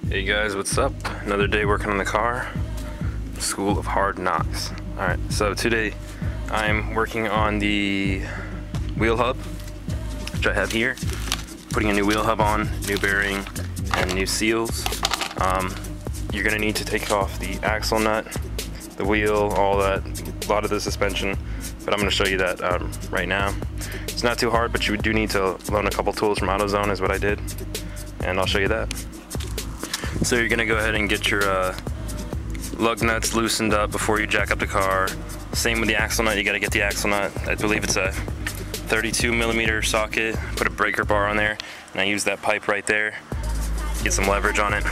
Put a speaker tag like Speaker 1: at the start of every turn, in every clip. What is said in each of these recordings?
Speaker 1: Hey guys, what's up? Another day working on the car. School of Hard Knocks. Alright, so today I'm working on the wheel hub, which I have here. Putting a new wheel hub on, new bearing, and new seals. You're gonna need to take off the axle nut, the wheel, all that, a lot of the suspension, but I'm gonna show you that right now. It's not too hard, but you do need to loan a couple tools from AutoZone is what I did, and I'll show you that. So you're gonna go ahead and get your lug nuts loosened up before you jack up the car. Same with the axle nut, you gotta get the axle nut. I believe it's a 32mm socket. Put a breaker bar on there, and I use that pipe right there. Get some leverage on it.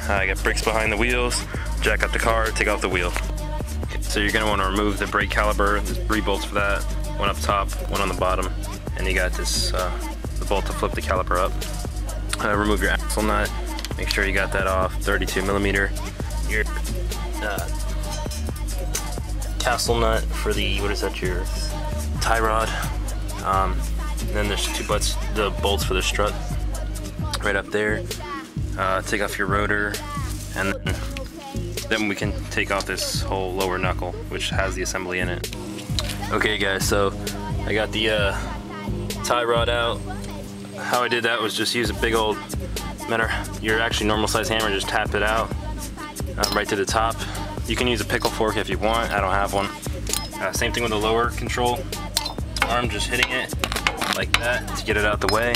Speaker 1: I got brakes behind the wheels, jack up the car, take off the wheel. So you're gonna wanna remove the brake caliper. There's 3 bolts for that. One up top, one on the bottom, and you got this the bolt to flip the caliper up. Remove your axle nut. Make sure you got that off, 32mm. Your tassel nut for the, what is that, your tie rod. And then there's the bolts for the strut right up there. Take off your rotor, and then we can take off this whole lower knuckle, which has the assembly in it. Okay guys, so I got the tie rod out. How I did that was just use a big old, your actually normal size hammer, just tap it out right to the top. You can use a pickle fork if you want, I don't have one. Same thing with the lower control arm, just hitting it like that to get it out the way.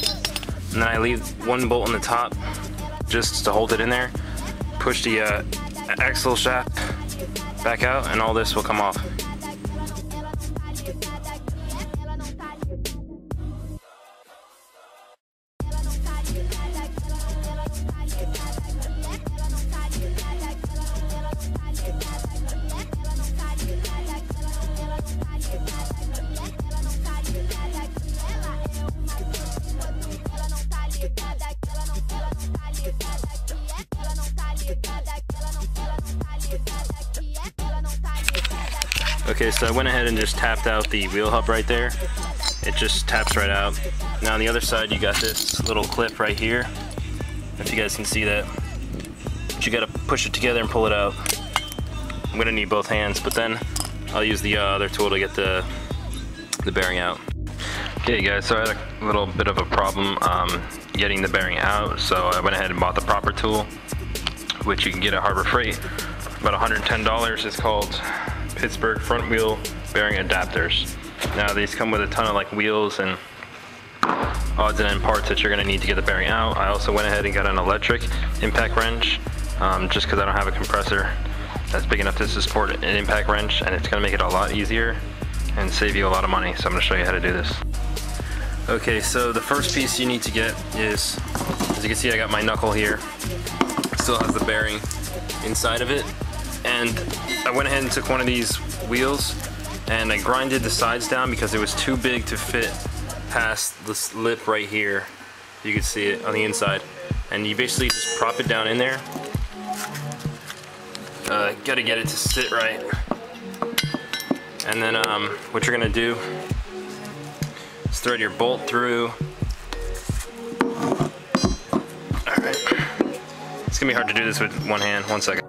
Speaker 1: And then I leave one bolt on the top just to hold it in there. Push the axle shaft back out and all this will come off. Okay, so I went ahead and just tapped out the wheel hub right there. It just taps right out. Now on the other side you got this little clip right here. If you guys can see that. But you gotta push it together and pull it out. I'm gonna need both hands, but then I'll use the other tool to get the bearing out. Okay guys, so I had a little bit of a problem getting the bearing out, so I went ahead and bought the proper tool, which you can get at Harbor Freight. About $110. It's called Pittsburgh front wheel bearing adapters. Now these come with a ton of like wheels and odds and end parts that you're going to need to get the bearing out. I also went ahead and got an electric impact wrench just because I don't have a compressor that's big enough to support an impact wrench, and it's going to make it a lot easier and save you a lot of money. So I'm going to show you how to do this. Okay, so the first piece you need to get is, as you can see, I got my knuckle here. It still has the bearing inside of it. And I went ahead and took one of these wheels and I grinded the sides down because it was too big to fit past this lip right here. You can see it on the inside. And you basically just prop it down in there. Gotta get it to sit right. And then what you're gonna do is thread your bolt through. Alright. It's gonna be hard to do this with one hand. One second.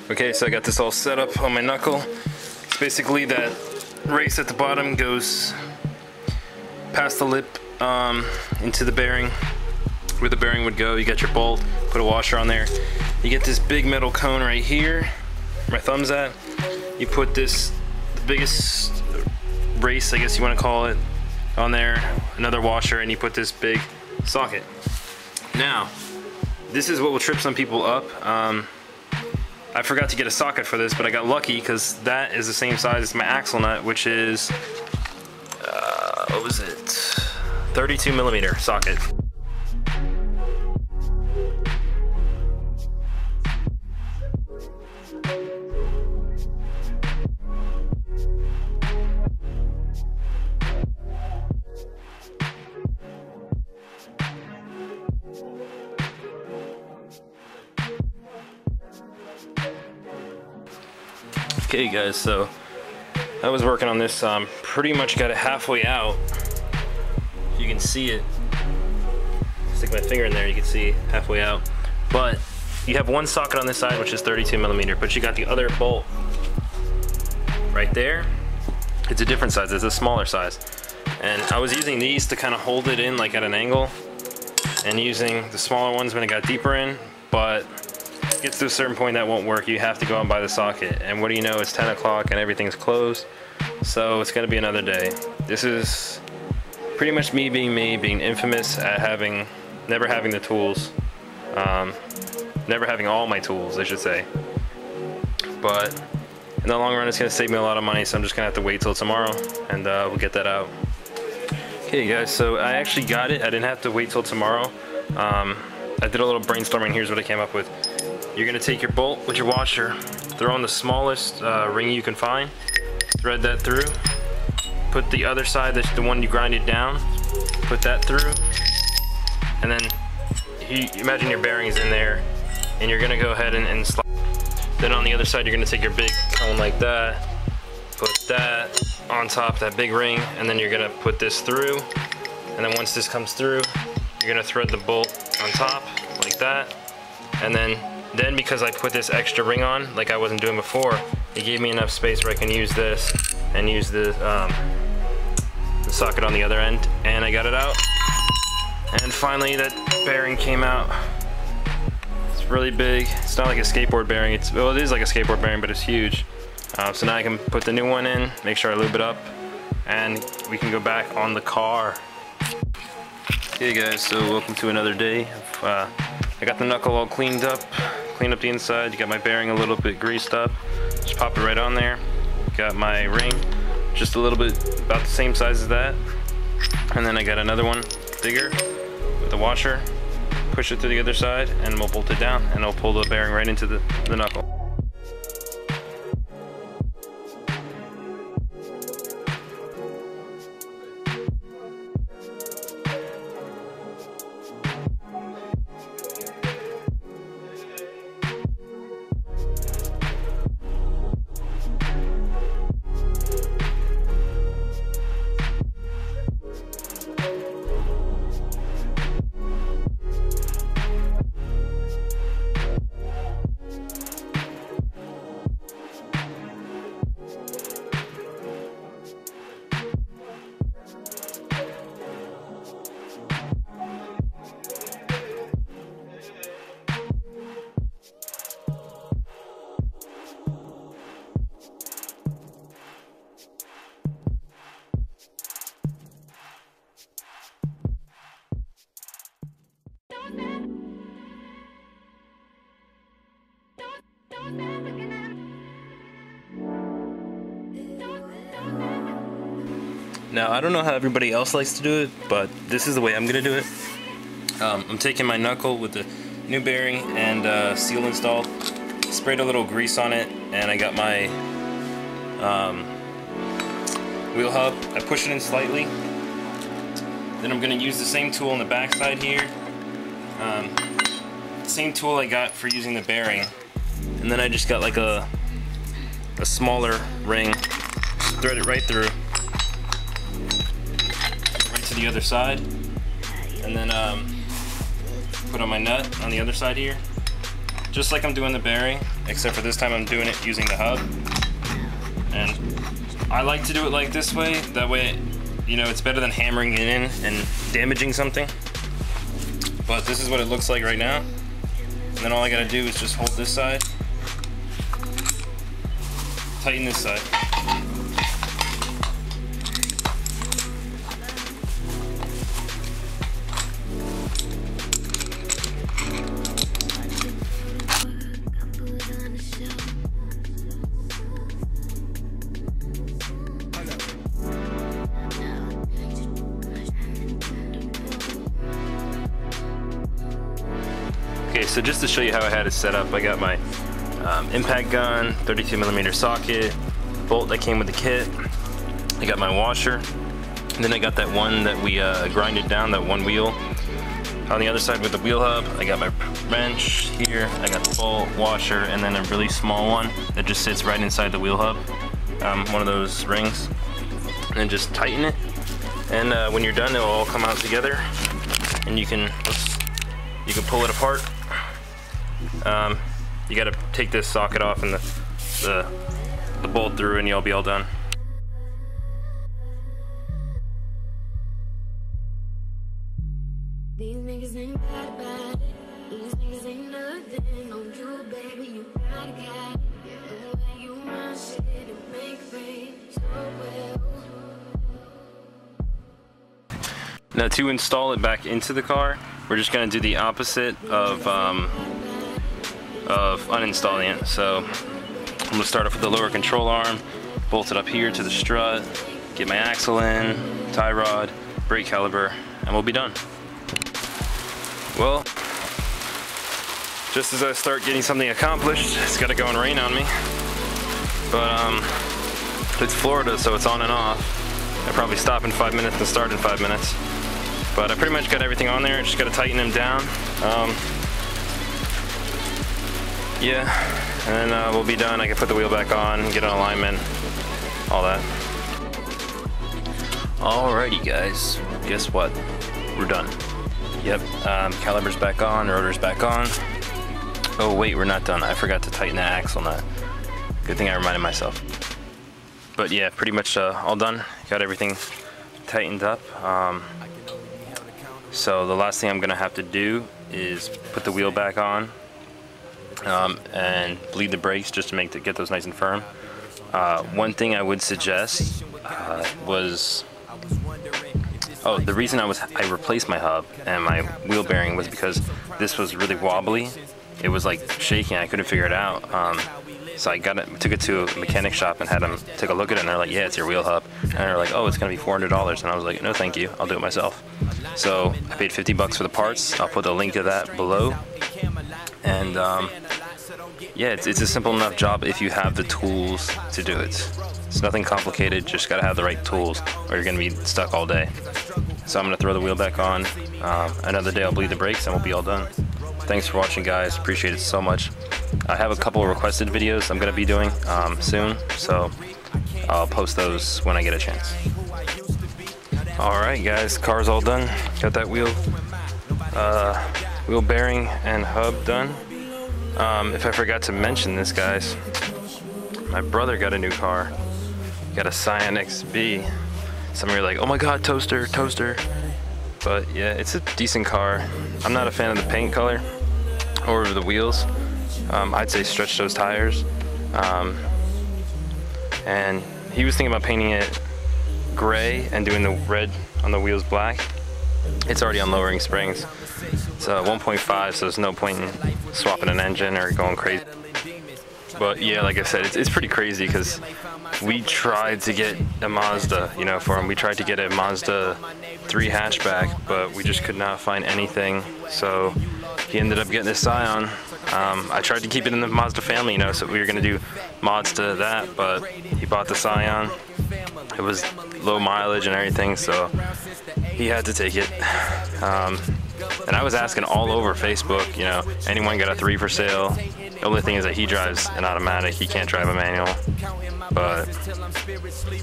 Speaker 1: Okay, so I got this all set up on my knuckle. It's basically that race at the bottom goes past the lip into the bearing, where the bearing would go. You got your bolt, put a washer on there. You get this big metal cone right here, where my thumb's at. You put this, the biggest race, I guess you want to call it, on there, another washer, and you put this big socket. Now, this is what will trip some people up. I forgot to get a socket for this, but I got lucky because that is the same size as my axle nut, which is, what was it? 32mm socket. Okay guys, so I was working on this, pretty much got it halfway out. You can see it. Stick my finger in there, you can see halfway out. But you have one socket on this side, which is 32 millimeter, but you got the other bolt right there. It's a different size, it's a smaller size. And I was using these to kind of hold it in like at an angle, and using the smaller ones when it got deeper in, but it gets to a certain point that won't work. You have to go out and buy the socket. And what do you know, it's 10 o'clock and everything's closed. So it's gonna be another day. This is pretty much me, being infamous at never having the tools. Never having all my tools, I should say. But in the long run, it's gonna save me a lot of money, so I'm just gonna have to wait till tomorrow, and we'll get that out. Okay guys, so I actually got it. I didn't have to wait till tomorrow. I did a little brainstorming. Here's what I came up with. You're gonna take your bolt with your washer, throw in the smallest ring you can find, thread that through, put the other side, that's the one you grinded down, put that through, and then imagine your bearing is in there, and you're gonna go ahead and slide. Then on the other side, you're gonna take your big cone like that, put that on top, that big ring, and then you're gonna put this through, and then once this comes through, you're gonna thread the bolt on top like that, and then because I put this extra ring on, like I wasn't doing before, it gave me enough space where I can use this and use the socket on the other end, and I got it out. And finally, that bearing came out. It's really big. It's not like a skateboard bearing. Well, it is like a skateboard bearing, but it's huge. So now I can put the new one in, make sure I lube it up, and we can go back on the car. Okay guys, so welcome to another day. I got the knuckle all cleaned up the inside. You got my bearing a little bit greased up. Just pop it right on there. Got my ring, just a little bit, about the same size as that. And then I got another one, bigger, with the washer. Push it to the other side, and we'll bolt it down, and it'll pull the bearing right into the knuckle. Now, I don't know how everybody else likes to do it, but this is the way I'm gonna do it. I'm taking my knuckle with the new bearing and seal installed, sprayed a little grease on it, and I got my wheel hub. I push it in slightly. Then I'm gonna use the same tool on the back side here. Same tool I got for using the bearing. And then I just got like a smaller ring, thread it right through, right to the other side, and then put on my nut on the other side here, just like I'm doing the bearing, except for this time I'm doing it using the hub. And I like to do it like this way, that way, you know, it's better than hammering it in and damaging something. But this is what it looks like right now. And then all I gotta do is just hold this side, tighten this side. Okay, so just to show you how I had it set up, I got my impact gun, 32mm socket, bolt that came with the kit. I got my washer, and then I got that one that we grinded down, that one wheel. On the other side with the wheel hub, I got my wrench here, I got the bolt, washer, and then a really small one that just sits right inside the wheel hub, one of those rings. And then just tighten it, and when you're done, it'll all come out together, and you can pull it apart. You gotta take this socket off and the bolt through, and you'll be all done.
Speaker 2: These niggas ain't bad about it. These niggas ain't nothing on you, baby. You gotta get it. The way you run shit and make things so well.
Speaker 1: Now to install it back into the car, we're just gonna do the opposite of uninstalling it. So I'm gonna start off with the lower control arm, bolt it up here to the strut, get my axle in, tie rod, brake caliper, and we'll be done. Well, just as I start getting something accomplished, it's gotta go and rain on me. But it's Florida, so it's on and off. I probably stop in 5 minutes and start in 5 minutes. But I pretty much got everything on there, just gotta tighten them down. Yeah, and then we'll be done. I can put the wheel back on, get an alignment, all that. Alrighty guys, guess what? We're done. Yep, caliper's back on, rotor's back on. Oh wait, we're not done. I forgot to tighten that axle nut. Good thing I reminded myself. But yeah, pretty much all done. Got everything tightened up. So the last thing I'm gonna have to do is put the wheel back on and bleed the brakes just to get those nice and firm. One thing I would suggest was, the reason I replaced my hub and my wheel bearing was because this was really wobbly. It was like shaking. I couldn't figure it out. So I took it to a mechanic shop and had them take a look at it, and they're like, yeah, it's your wheel hub. And they're like, oh, it's gonna be $400. And I was like, no, thank you, I'll do it myself. So I paid 50 bucks for the parts. I'll put the link to that below. And yeah, it's a simple enough job if you have the tools to do it. It's nothing complicated, just gotta have the right tools or you're gonna be stuck all day. So I'm gonna throw the wheel back on. Another day I'll bleed the brakes and we'll be all done. Thanks for watching guys, appreciate it so much. I have a couple of requested videos I'm gonna be doing soon, so I'll post those when I get a chance. Alright guys, car's all done. Got that wheel bearing and hub done. If I forgot to mention this guys, my brother got a new car. He got a Scion XB. Some of you are like, oh my god, toaster. But yeah, it's a decent car. I'm not a fan of the paint color or the wheels. I'd say stretch those tires. And he was thinking about painting it gray and doing the red on the wheels black. It's already on lowering springs. It's 1.5, so there's no point in swapping an engine or going crazy. But yeah, like I said, it's pretty crazy because we tried to get a Mazda, for him. We tried to get a Mazda 3 hatchback, but we just could not find anything. So he ended up getting a Scion. I tried to keep it in the Mazda family, so we were gonna do mods to that, but he bought the Scion. It was low mileage and everything, so he had to take it. And I was asking all over Facebook, anyone got a 3 for sale? The only thing is that he drives an automatic, he can't drive a manual,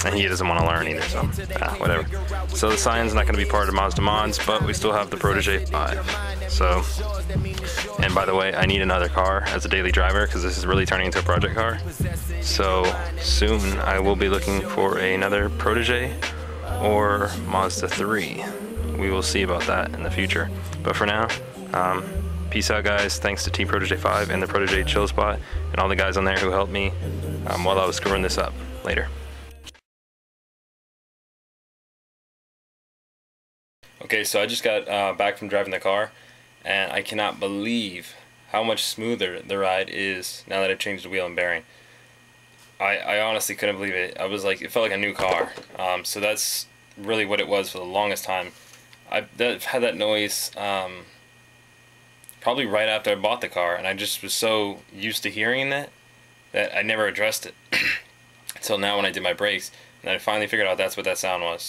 Speaker 1: and he doesn't want to learn either, so whatever. So the Scion's not going to be part of Mazda mods, but we still have the Protege 5. So, and by the way, I need another car as a daily driver because this is really turning into a project car. So soon I will be looking for another Protege or Mazda 3. We will see about that in the future. But for now, peace out guys. Thanks to Team Protege 5 and the Protege Chill Spot and all the guys on there who helped me while I was screwing this up. Later. Okay, so I just got back from driving the car and I cannot believe how much smoother the ride is now that I've changed the wheel and bearing. I honestly couldn't believe it. I was like, it felt like a new car. So that's really what it was for the longest time. I've had that noise probably right after I bought the car, and I just was so used to hearing that I never addressed it until now when I did my brakes, and I finally figured out that's what that sound was.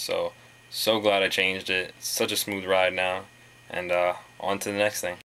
Speaker 1: So glad I changed it. It's such a smooth ride now, and on to the next thing.